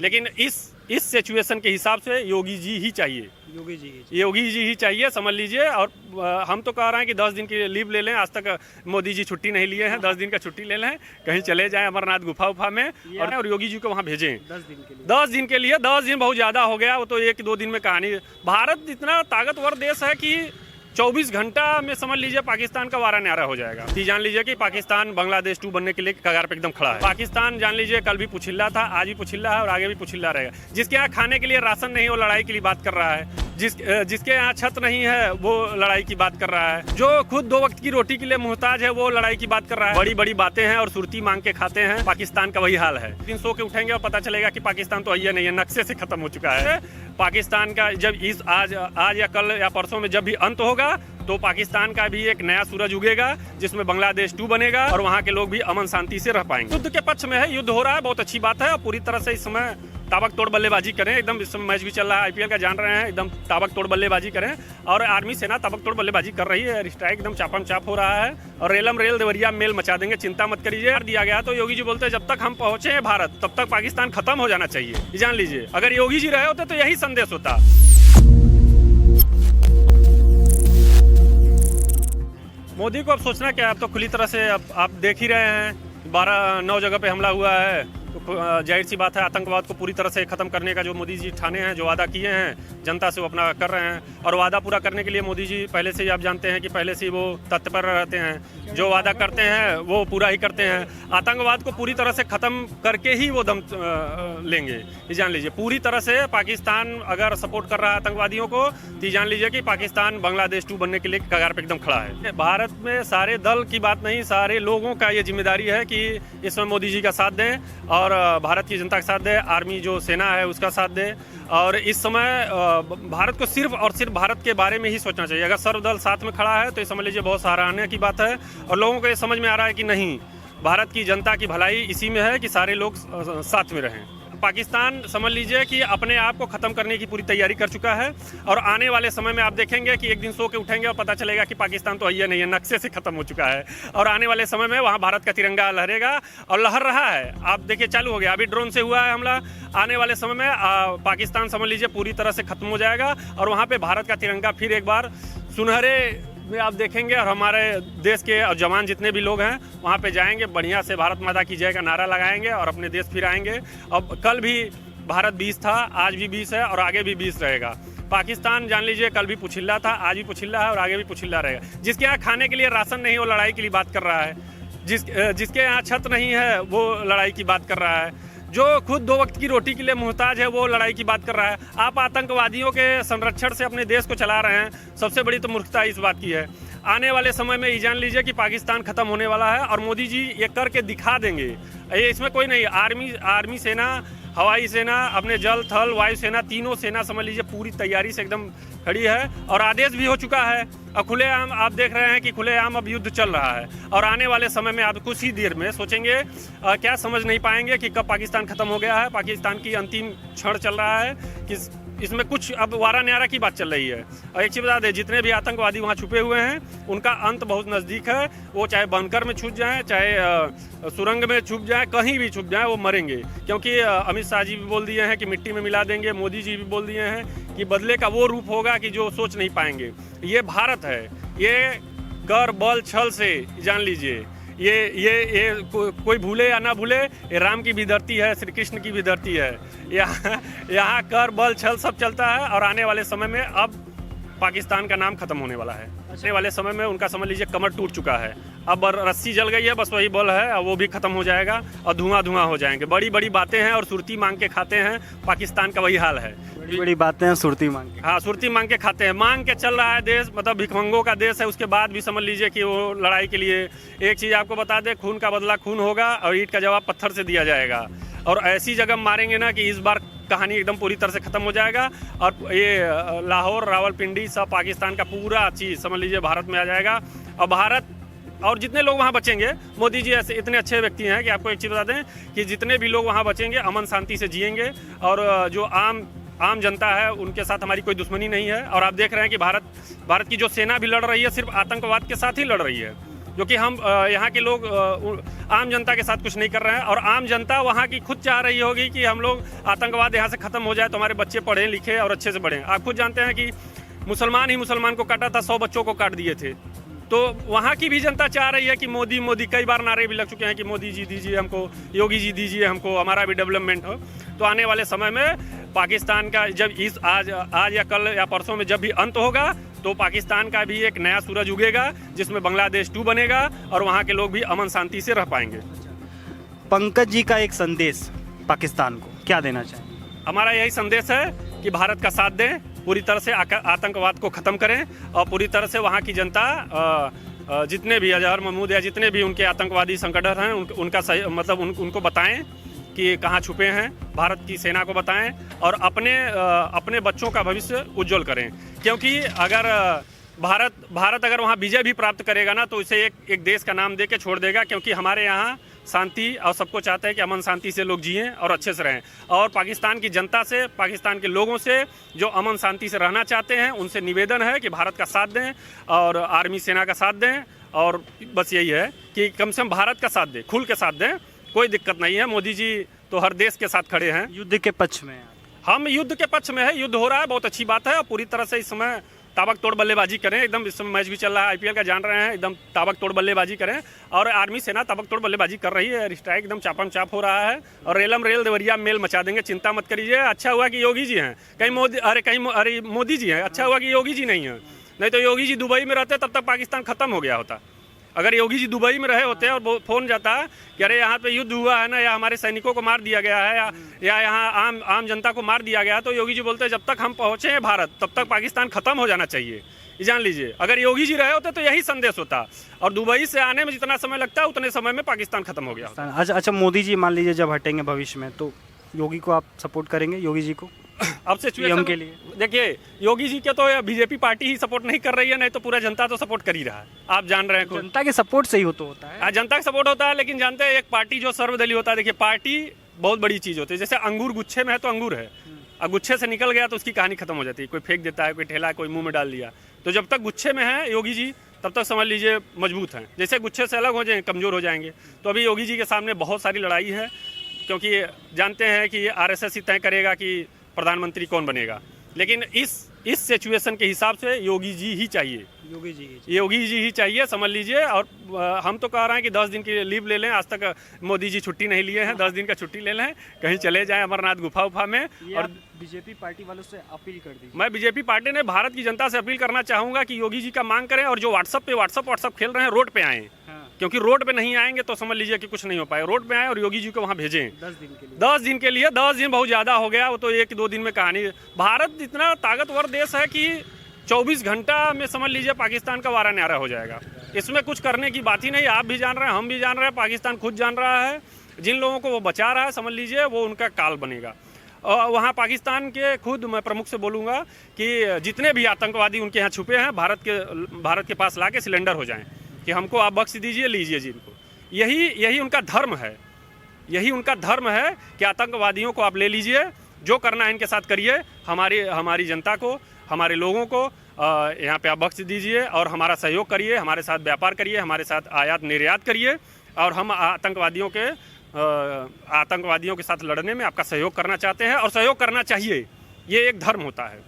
लेकिन इस सिचुएशन के हिसाब से योगी जी ही चाहिए, योगी जी ही चाहिए, समझ लीजिए। और हम तो कह रहे हैं कि 10 दिन की लीव ले लें। आज तक मोदी जी छुट्टी नहीं लिए हैं, 10 दिन का छुट्टी ले लें, कहीं चले जाएं अमरनाथ गुफा में और योगी जी को वहाँ भेजें 10 दिन के लिए। 10 दिन बहुत ज़्यादा हो गया, वो तो 1-2 दिन में कहानी। भारत इतना ताकतवर देश है कि 24 घंटा में समझ लीजिए पाकिस्तान का वारा न्यारा हो जाएगा। ये जान लीजिए कि पाकिस्तान बांग्लादेश 2 बनने के लिए कगार पे एकदम खड़ा है। पाकिस्तान जान लीजिए कल भी पुछिल्ला था, आज भी पुछिल्ला है और आगे भी पुछिल्ला रहेगा। जिसके यहाँ खाने के लिए राशन नहीं वो लड़ाई के लिए बात कर रहा है, जिसके यहाँ छत नहीं है वो लड़ाई की बात कर रहा है, जो खुद 2 वक्त की रोटी के लिए मुहताज है वो लड़ाई की बात कर रहा है। बड़ी बड़ी बातें हैं और सुर्ती मांग के खाते हैं। पाकिस्तान का वही हाल है। 3 सो के उठेंगे और पता चलेगा कि पाकिस्तान तो अय्या नहीं है, नक्शे से खत्म हो चुका है। पाकिस्तान का जब आज या कल या परसों में जब भी अंत होगा तो पाकिस्तान का भी एक नया सूरज उगेगा जिसमें बांग्लादेश 2 बनेगा और वहाँ के लोग भी अमन शांति से रह पाएंगे। युद्ध के पक्ष में है, युद्ध हो रहा है, बहुत अच्छी बात है। और पूरी तरह से इस समय ताबक तोड़ बल्लेबाजी करें, एकदम इस समय मैच भी चल रहा है IPL का, जान रहे हैं, एकदम ताबक तोड़ बल्लेबाजी करें। और आर्मी सेना ताबक तोड़ बल्लेबाजी कर रही है, स्ट्राइक एकदम चापम चाप हो रहा है और रेलम रेल देवरिया मेल मचा देंगे, चिंता मत करिए। दिया गया तो योगी जी बोलते हैं जब तक हम पहुंचे हैं भारत तब तक पाकिस्तान खत्म हो जाना चाहिए। जान लीजिए अगर योगी जी रहे होते तो यही संदेश होता। मोदी को अब सोचना क्या है, अब तो खुली तरह से अब आप देख ही रहे हैं 9 जगह पे हमला हुआ है। तो जाहिर सी बात है आतंकवाद को पूरी तरह से खत्म करने का जो मोदी जी ठाने हैं, जो वादा किए हैं जनता से वो अपना कर रहे हैं। और वादा पूरा करने के लिए मोदी जी पहले से ही आप जानते हैं कि पहले से ही वो तत्पर रहते हैं, जो वादा करते हैं वो पूरा ही करते हैं। आतंकवाद को पूरी तरह से खत्म करके ही वो दम लेंगे, ये जान लीजिए। पूरी तरह से पाकिस्तान अगर सपोर्ट कर रहा है आतंकवादियों को तो जान लीजिए कि पाकिस्तान बांग्लादेश 2 बनने के लिए कगार पे एकदम खड़ा है। भारत में सारे दल की बात नहीं, सारे लोगों का ये जिम्मेदारी है कि इसमें मोदी जी का साथ दें और भारत की जनता का साथ दे, आर्मी जो सेना है उसका साथ दे। और इस समय भारत को सिर्फ और सिर्फ भारत के बारे में ही सोचना चाहिए। अगर सर्वदल साथ में खड़ा है तो ये समझ लीजिए बहुत सराहनीय की बात है। और लोगों को ये समझ में आ रहा है कि नहीं, भारत की जनता की भलाई इसी में है कि सारे लोग साथ में रहें। पाकिस्तान समझ लीजिए कि अपने आप को ख़त्म करने की पूरी तैयारी कर चुका है और आने वाले समय में आप देखेंगे कि एक दिन सो के उठेंगे और पता चलेगा कि पाकिस्तान तो अय्या नहीं है, नक्शे से ख़त्म हो चुका है। और आने वाले समय में वहाँ भारत का तिरंगा लहरेगा और लहर रहा है। आप देखिए चालू हो गया, अभी ड्रोन से हुआ है हमला। आने वाले समय में पाकिस्तान समझ लीजिए पूरी तरह से ख़त्म हो जाएगा और वहाँ पर भारत का तिरंगा फिर एक बार सुनहरे में आप देखेंगे। और हमारे देश के जवान जितने भी लोग हैं वहाँ पे जाएंगे, बढ़िया से भारत माता की जय का नारा लगाएंगे और अपने देश फिर आएंगे। अब कल भी भारत 20 था, आज भी 20 है और आगे भी 20 रहेगा। पाकिस्तान जान लीजिए कल भी पुछिल्ला था, आज भी पुछिल्ला है और आगे भी पुछिल्ला रहेगा। जिसके यहाँ खाने के लिए राशन नहीं वो लड़ाई के लिए बात कर रहा है, जिसके यहाँ छत नहीं है वो लड़ाई की बात कर रहा है, जो खुद 2 वक्त की रोटी के लिए मुहताज है वो लड़ाई की बात कर रहा है। आप आतंकवादियों के संरक्षण से अपने देश को चला रहे हैं। सबसे बड़ी तो मूर्खता इस बात की है। आने वाले समय में ये जान लीजिए कि पाकिस्तान खत्म होने वाला है और मोदी जी ये करके दिखा देंगे। ये इसमें कोई नहीं, आर्मी सेना, हवाई सेना, अपने जल थल वायु सेना, तीनों सेना समझ लीजिए पूरी तैयारी से एकदम खड़ी है और आदेश भी हो चुका है। और खुलेआम आप देख रहे हैं कि खुलेआम अब युद्ध चल रहा है। और आने वाले समय में आप कुछ ही देर में सोचेंगे, क्या समझ नहीं पाएंगे कि कब पाकिस्तान खत्म हो गया है। पाकिस्तान की अंतिम क्षण चल रहा है कि इसमें कुछ अब वारा न्यारा की बात चल रही है। और एक चीज़ बता दें, जितने भी आतंकवादी वहाँ छुपे हुए हैं उनका अंत बहुत नज़दीक है। वो चाहे बंकर में छुप जाएं, चाहे सुरंग में छुप जाएं, कहीं भी छुप जाएं, वो मरेंगे। क्योंकि अमित शाह जी भी बोल दिए हैं कि मिट्टी में मिला देंगे, मोदी जी भी बोल दिए हैं कि बदले का वो रूप होगा कि जो सोच नहीं पाएंगे। ये भारत है, ये कर बल छल से जान लीजिए ये कोई भूले या ना भूले, ये राम की भी धरती है, श्री कृष्ण की भी धरती है। यहाँ कर बल छल सब चलता है। और आने वाले समय में अब पाकिस्तान का नाम खत्म होने वाला है। आने वाले समय में उनका समझ लीजिए कमर टूट चुका है, अब रस्सी जल गई है, बस वही बल है और वो भी खत्म हो जाएगा और धुआं हो जाएंगे। बड़ी बड़ी बातें हैं और सुर्ती मांग के खाते हैं। पाकिस्तान का वही हाल है, बड़ी बड़ी बातें हैं, सुर्ती मांग के। हाँ, सुर्ती मांग के खाते हैं, मांग के चल रहा है देश, मतलब भिखमंगों का देश है। उसके बाद भी समझ लीजिए कि वो लड़ाई के लिए, एक चीज़ आपको बता दें, खून का बदला खून होगा और ईंट का जवाब पत्थर से दिया जाएगा। और ऐसी जगह मारेंगे ना कि इस बार कहानी एकदम पूरी तरह से ख़त्म हो जाएगा और ये लाहौर रावलपिंडी सब पाकिस्तान का पूरा चीज़ समझ लीजिए भारत में आ जाएगा। और भारत और जितने लोग वहाँ बचेंगे, मोदी जी ऐसे इतने अच्छे व्यक्ति हैं कि आपको एक चीज़ बता दें कि जितने भी लोग वहाँ बचेंगे अमन शांति से जिएंगे। और जो आम जनता है उनके साथ हमारी कोई दुश्मनी नहीं है। और आप देख रहे हैं कि भारत की जो सेना भी लड़ रही है सिर्फ आतंकवाद के साथ ही लड़ रही है। जो कि हम यहाँ के लोग आम जनता के साथ कुछ नहीं कर रहे हैं। और आम जनता वहाँ की खुद चाह रही होगी कि हम लोग आतंकवाद यहाँ से ख़त्म हो जाए तो हमारे बच्चे पढ़ें लिखें और अच्छे से बढ़ें। आप खुद जानते हैं कि मुसलमान ही मुसलमान को काटा था, 100 बच्चों को काट दिए थे। तो वहाँ की भी जनता चाह रही है कि मोदी मोदी, कई बार नारे भी लग चुके हैं कि मोदी जी दीजिए हमको, योगी जी दीजिए हमको, हमारा भी डेवलपमेंट हो। तो आने वाले समय में पाकिस्तान का जब आज या कल या परसों में जब भी अंत होगा तो पाकिस्तान का भी एक नया सूरज उगेगा जिसमें बांग्लादेश 2 बनेगा और वहाँ के लोग भी अमन शांति से रह पाएंगे। पंकज जी का एक संदेश पाकिस्तान को क्या देना चाहेंगे? हमारा यही संदेश है कि भारत का साथ दें, पूरी तरह से आतंकवाद को ख़त्म करें और पूरी तरह से वहाँ की जनता जितने भी अजहर महमूद या जितने भी उनके आतंकवादी संगठन हैं उनका सही मतलब उनको बताएं कि कहाँ छुपे हैं, भारत की सेना को बताएं और अपने बच्चों का भविष्य उज्जवल करें। क्योंकि अगर भारत अगर वहाँ विजय भी प्राप्त करेगा ना तो इसे एक देश का नाम दे के छोड़ देगा। क्योंकि हमारे यहाँ शांति और सबको चाहते हैं कि अमन शांति से लोग जिएं और अच्छे से रहें। और पाकिस्तान की जनता से, पाकिस्तान के लोगों से जो अमन शांति से रहना चाहते हैं उनसे निवेदन है कि भारत का साथ दें और आर्मी सेना का साथ दें। और बस यही है कि कम से कम भारत का साथ दें, खुल के साथ दें, कोई दिक्कत नहीं है। मोदी जी तो हर देश के साथ खड़े हैं। युद्ध के पक्ष में हम युद्ध के पक्ष में है, युद्ध हो रहा है, बहुत अच्छी बात है। और पूरी तरह से इस समय ताबक तोड़ बल्लेबाजी करें, एकदम इस समय मैच भी चल रहा है आईपीएल का, जान रहे हैं, एकदम ताबक तोड़ बल्लेबाजी करें। और आर्मी सेना ताबक तोड़ बल्लेबाजी कर रही है, स्ट्राइक एकदम चापम चाप हो रहा है और रेलम रेल देवरिया मेल मचा देंगे, चिंता मत करिए। अच्छा हुआ कि योगी जी हैं, कहीं मोदी जी हैं, अच्छा हुआ कि योगी जी नहीं है, नहीं तो योगी जी दुबई में रहते तब तक पाकिस्तान खत्म हो गया होता। अगर योगी जी दुबई में रहे होते और वो फोन जाता कि अरे यहाँ पे युद्ध हुआ है ना, या हमारे सैनिकों को मार दिया गया है या यहाँ आम जनता को मार दिया गया है, तो योगी जी बोलते जब तक हम पहुँचे हैं भारत तब तक पाकिस्तान खत्म हो जाना चाहिए। ये जान लीजिए, अगर योगी जी रहे होते तो यही संदेश होता। और दुबई से आने में जितना समय लगता है उतने समय में पाकिस्तान खत्म हो गया। अच्छा, मोदी जी मान लीजिए जब हटेंगे भविष्य में तो योगी को आप सपोर्ट करेंगे? योगी जी को अब सिचुएशन के लिए देखिए, योगी जी के तो बीजेपी पार्टी ही सपोर्ट नहीं कर रही है, नहीं तो पूरा जनता तो सपोर्ट कर ही रहा है। आप जान रहे हैं, जनता के सपोर्ट से ही होता है। जनता का सपोर्ट होता है, लेकिन जानते हैं एक पार्टी जो सर्वदलीय होता है, देखिए पार्टी बहुत बड़ी चीज होती है। जैसे अंगूर गुच्छे में है तो अंगूर है, अब गुच्छे से निकल गया तो उसकी कहानी खत्म हो जाती है। कोई फेंक देता है, कोई ठेला, कोई मुंह में डाल दिया। तो जब तक गुच्छे में है योगी जी तब तक समझ लीजिए मजबूत हैं। जैसे गुच्छे से अलग हो जाएंगे कमजोर हो जाएंगे। तो अभी योगी जी के सामने बहुत सारी लड़ाई है, क्योंकि जानते हैं कि आरएसएस ही तय करेगा कि प्रधानमंत्री कौन बनेगा। लेकिन इस सिचुएशन के हिसाब से योगी जी ही चाहिए, योगी जी ही चाहिए, समझ लीजिए। और हम तो कह रहे हैं कि 10 दिन की लीव ले लें। आज तक मोदी जी छुट्टी नहीं लिए हैं, 10 दिन का छुट्टी ले लें, कहीं चले जाएं अमरनाथ गुफा में। और बीजेपी पार्टी वालों से अपील कर दीजिए। मैं बीजेपी पार्टी ने भारत की जनता से अपील करना चाहूँगा कि योगी जी का मांग करें और जो व्हाट्सअप खेल रहे हैं रोड पे आएँ। क्योंकि रोड पे नहीं आएंगे तो समझ लीजिए कि कुछ नहीं हो पाए। रोड पे आए और योगी जी को वहाँ भेजें 10 दिन के लिए। 10 दिन बहुत ज़्यादा हो गया, वो तो 1-2 दिन में कहानी। भारत इतना ताकतवर देश है कि 24 घंटा में समझ लीजिए पाकिस्तान का वारा न्यारा हो जाएगा। इसमें कुछ करने की बात ही नहीं। आप भी जान रहे हैं, हम भी जान रहे हैं, पाकिस्तान खुद जान रहा है। जिन लोगों को वो बचा रहा है समझ लीजिए वो उनका काल बनेगा। और वहाँ पाकिस्तान के खुद मैं प्रमुख से बोलूँगा कि जितने भी आतंकवादी उनके यहाँ छुपे हैं भारत के पास ला के सिलेंडर हो जाएँ कि हमको आप बख्श दीजिए, लीजिए जी इनको। यही उनका धर्म है, यही उनका धर्म है कि आतंकवादियों को आप ले लीजिए, जो करना है इनके साथ करिए, हमारी जनता को, हमारे लोगों को यहाँ पे आप बख्श दीजिए और हमारा सहयोग करिए, हमारे साथ व्यापार करिए, हमारे साथ आयात निर्यात करिए। और हम आतंकवादियों के साथ लड़ने में आपका सहयोग करना चाहते हैं और सहयोग करना चाहिए। ये एक धर्म होता है।